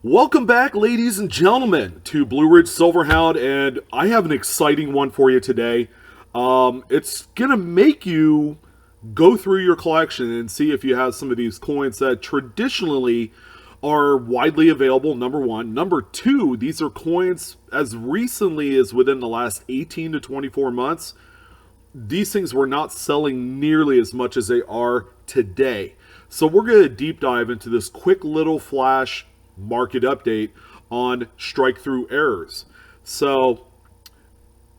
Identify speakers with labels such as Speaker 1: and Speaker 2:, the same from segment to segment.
Speaker 1: Welcome back, ladies and gentlemen, to Blue Ridge Silverhound, and I have an exciting one for you today. It's gonna make you go through your collection and see if you have some of these coins that traditionally are widely available. Number one. Number two, these are coins as recently as within the last 18 to 24 months. These things were not selling nearly as much as they are today. So we're going to deep dive into this quick little flash market update on strike through errors. So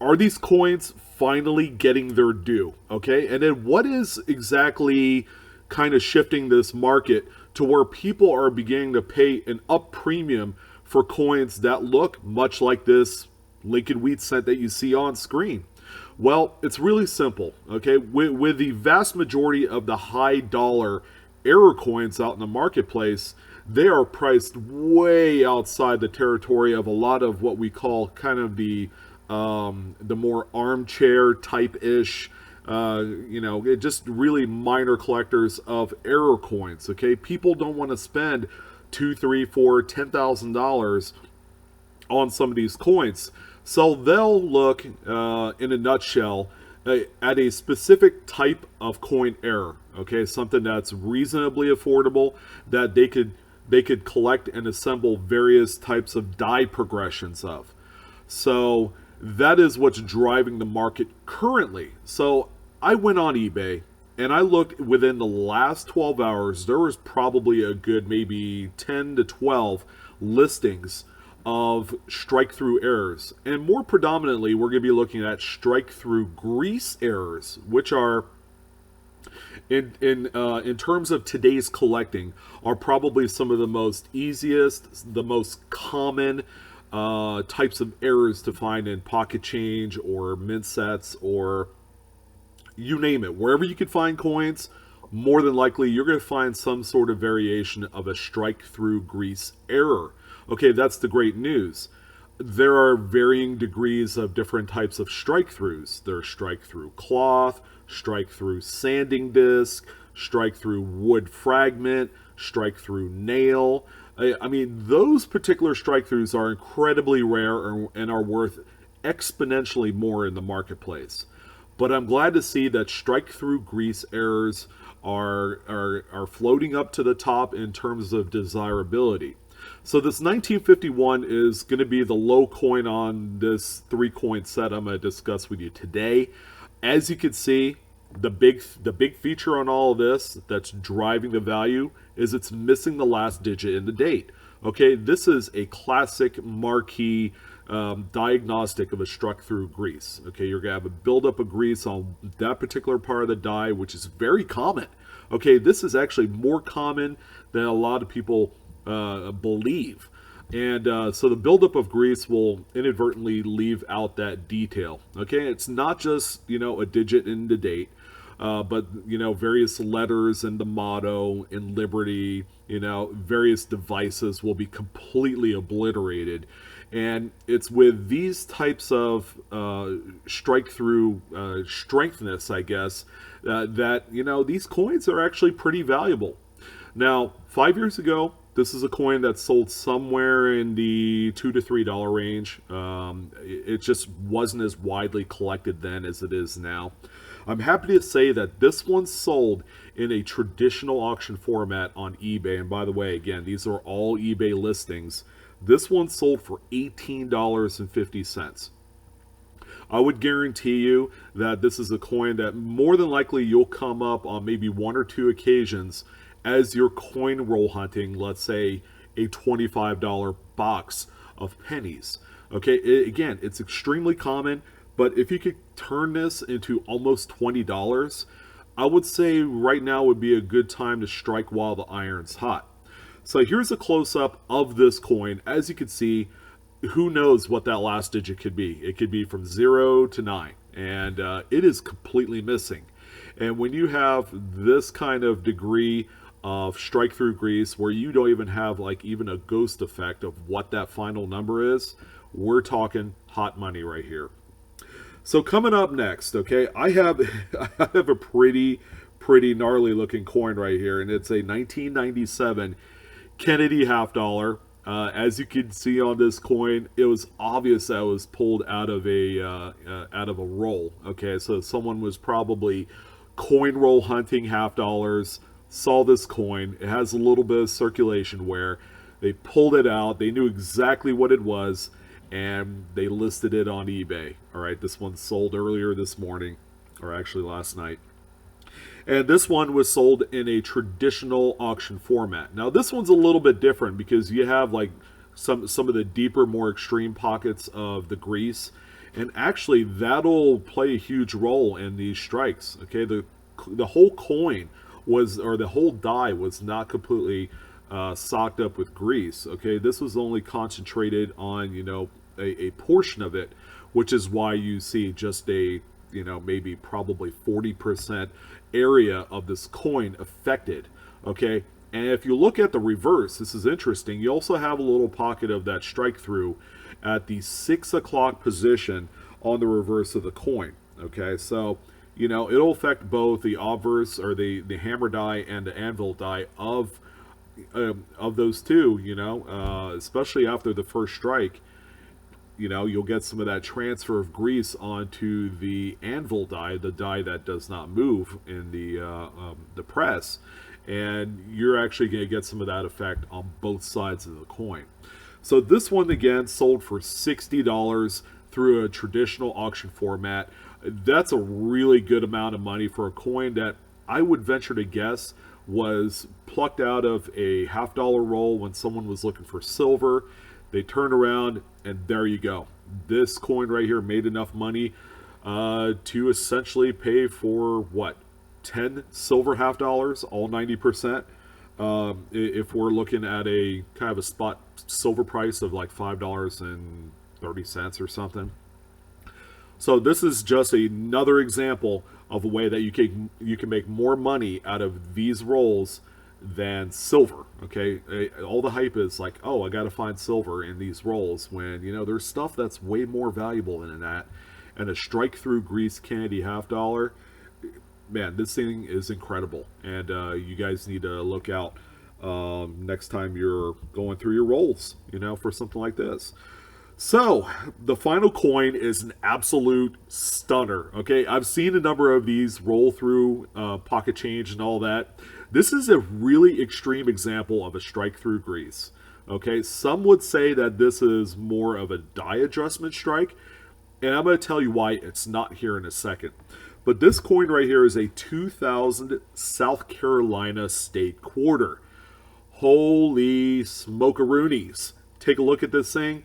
Speaker 1: are these coins finally getting their due? Okay, and then what is exactly kind of shifting this market to where people are beginning to pay an up premium for coins that look much like this Lincoln Wheat Cent that you see on screen? Well, it's really simple. Okay, with the vast majority of the high dollar error coins out in the marketplace, they are priced way outside the territory of a lot of what we call kind of the more armchair type ish, just really minor collectors of error coins. Okay, people don't want to spend two, three, four, $10,000 on some of these coins, so they'll look in a nutshell at a specific type of coin error. Okay, something that's reasonably affordable that they could collect and assemble various types of die progressions of. So that is what's driving the market currently. So I went on eBay and I looked within the last 12 hours, there was probably a good maybe 10 to 12 listings of strike through errors. And more predominantly, we're going to be looking at strike through grease errors, which are in terms of today's collecting, are probably some of the most easiest, the most common types of errors to find in pocket change or mint sets or you name it. Wherever you can find coins, more than likely you're going to find some sort of variation of a strike through grease error. Okay, that's the great news. There are varying degrees of different types of strike throughs. There's strike through cloth, strike through sanding disc, strike through wood fragment, strike through nail. I mean, those particular strike throughs are incredibly rare and are worth exponentially more in the marketplace. But I'm glad to see that strike through grease errors are floating up to the top in terms of desirability. So this 1951 is going to be the low coin on this 3-coin set I'm going to discuss with you today. As you can see, the big feature on all of this that's driving the value is it's missing the last digit in the date. Okay, this is a classic marquee diagnostic of a struck through grease. Okay, you're going to have a buildup of grease on that particular part of the die, which is very common. Okay, this is actually more common than a lot of people believe. And so the buildup of grease will inadvertently leave out that detail. Okay, it's not just, a digit in the date, but, various letters in the motto, in Liberty, various devices will be completely obliterated. And it's with these types of strike through strengthness, I guess, that, these coins are actually pretty valuable. Now, 5 years ago, this is a coin that sold somewhere in the $2 to $3 range. It just wasn't as widely collected then as it is now. I'm happy to say that this one sold in a traditional auction format on eBay. And by the way, again, these are all eBay listings. This one sold for $18.50. I would guarantee you that this is a coin that more than likely you'll come up on maybe one or two occasions as you're coin roll hunting, let's say a $25 box of pennies. Okay, again, it's extremely common, but if you could turn this into almost $20, I would say right now would be a good time to strike while the iron's hot. So here's a close-up of this coin. As you can see, who knows what that last digit could be. It could be from 0 to 9, and it is completely missing. And when you have this kind of degree of strike through grease where you don't even have like even a ghost effect of what that final number is, we're talking hot money right here. So coming up next, okay, I have a pretty gnarly looking coin right here, and it's a 1997 Kennedy half dollar. As you can see on this coin, it was obvious that it was pulled out of a roll. Okay, so someone was probably coin roll hunting half dollars, saw this coin. It has a little bit of circulation wear. They pulled it out. They knew exactly what it was, and they listed it on eBay. All right, this one sold earlier this morning, or actually last night. And this one was sold in a traditional auction format. Now this one's a little bit different because you have like some of the deeper, more extreme pockets of the grease, and actually that'll play a huge role in these strikes. Okay, the whole coin was, or the whole die was not completely socked up with grease. Okay, this was only concentrated on, you know, a portion of it, which is why you see just a, you know, maybe probably 40% area of this coin affected. Okay, and if you look at the reverse, this is interesting. You also have a little pocket of that strike through at the 6 o'clock position on the reverse of the coin. Okay, so you know it'll affect both the obverse, or the hammer die, and the anvil die of those two. You know, especially after the first strike, you know, you'll get some of that transfer of grease onto the anvil die, the die that does not move in the press, and you're actually going to get some of that effect on both sides of the coin. So this one again sold for $60 through a traditional auction format. That's a really good amount of money for a coin that I would venture to guess was plucked out of a half-dollar roll when someone was looking for silver. They turned around, and there you go. This coin right here made enough money to essentially pay for, what, 10 silver half dollars, all 90%. If we're looking at a kind of a spot silver price of like $5.30 or something. So this is just another example of a way that you can make more money out of these rolls than silver. Okay, all the hype is like, oh, I gotta find silver in these rolls, when you know there's stuff that's way more valuable than that. And a strike through grease candy half dollar, man, this thing is incredible. And you guys need to look out next time you're going through your rolls, you know, for something like this. So the final coin is an absolute stunner. Okay, I've seen a number of these roll through pocket change and all that. This is a really extreme example of a strike through grease. Okay, some would say that this is more of a die adjustment strike, and I'm going to tell you why it's not here in a second. But this coin right here is a 2000 South Carolina State quarter. Holy smokeroonies. Take a look at this thing.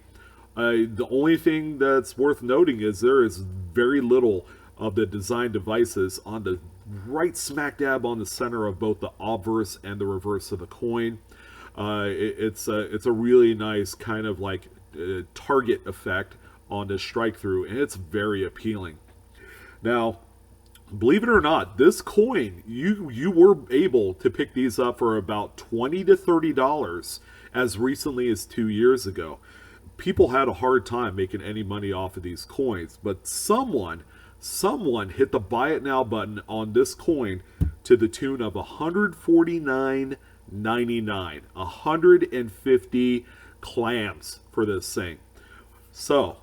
Speaker 1: The only thing that's worth noting is there is very little of the design devices on the right smack dab on the center of both the obverse and the reverse of the coin. It's a really nice kind of like target effect on this strike through, and it's very appealing. Now, believe it or not, this coin, you were able to pick these up for about $20 to $30 as recently as 2 years ago. People had a hard time making any money off of these coins, but someone hit the buy it now button on this coin to the tune of $149.99. 150 clams for this thing. So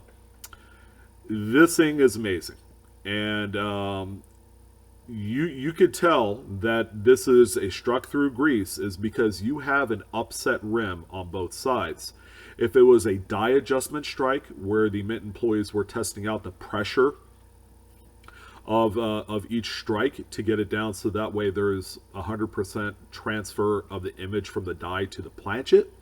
Speaker 1: this thing is amazing, and you could tell that this is a struck through grease is because you have an upset rim on both sides. If it was a die adjustment strike where the mint employees were testing out the pressure of each strike to get it down, so that way there's 100% transfer of the image from the die to the planchet,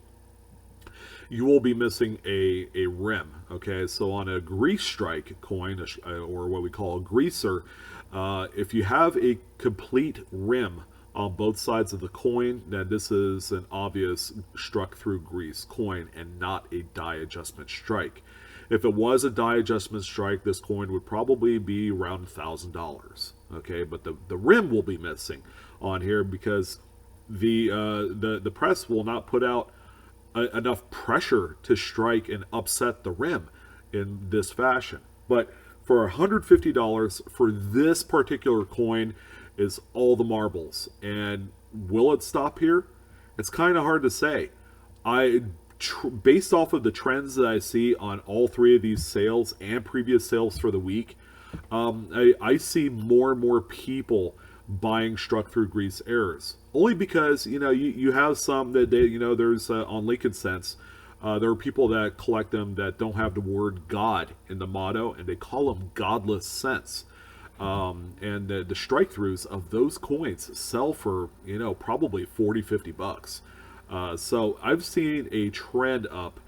Speaker 1: you will be missing a rim. Okay, so on a grease strike coin, or what we call a greaser, if you have a complete rim on both sides of the coin, then this is an obvious struck through grease coin and not a die adjustment strike. If it was a die adjustment strike, this coin would probably be around $1,000. Okay, but the rim will be missing on here because the press will not put out enough pressure to strike and upset the rim in this fashion. But for $150 for this particular coin is all the marbles. And will it stop here? It's kind of hard to say. I based off of the trends that I see on all three of these sales and previous sales for the week, I see more and more people buying struck through grease errors. Only because, you have some that there's on Lincoln Sense, there are people that collect them that don't have the word God in the motto, and they call them godless cents. And the strike throughs of those coins sell for, probably 40, $50. So I've seen a trend up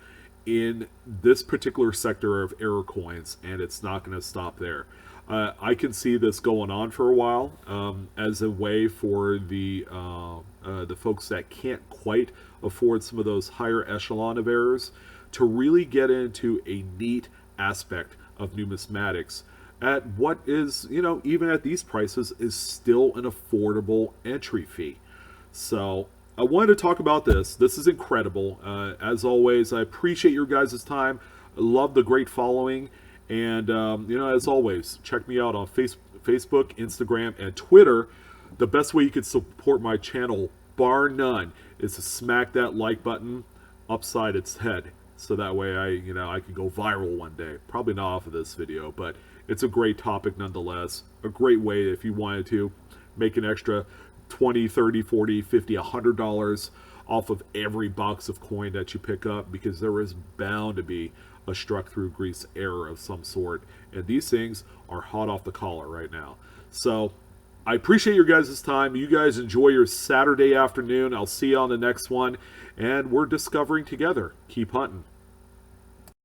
Speaker 1: in this particular sector of error coins, and it's not going to stop there. I can see this going on for a while, as a way for the folks that can't quite afford some of those higher echelon of errors to really get into a neat aspect of numismatics at what is, even at these prices, is still an affordable entry fee. So I wanted to talk about this. This is incredible. As always, I appreciate your guys' time. I love the great following. And, as always, check me out on Facebook, Instagram, and Twitter. The best way you can support my channel, bar none, is to smack that like button upside its head. So that way I can go viral one day. Probably not off of this video, but it's a great topic nonetheless. A great way if you wanted to make an extra $20, $30, $40, $50, $100 off of every box of coin that you pick up, because there is bound to be a struck through grease error of some sort, and these things are hot off the collar right now. So I appreciate your guys' time. You guys enjoy your Saturday afternoon. I'll see you on the next one, and we're discovering together. Keep hunting.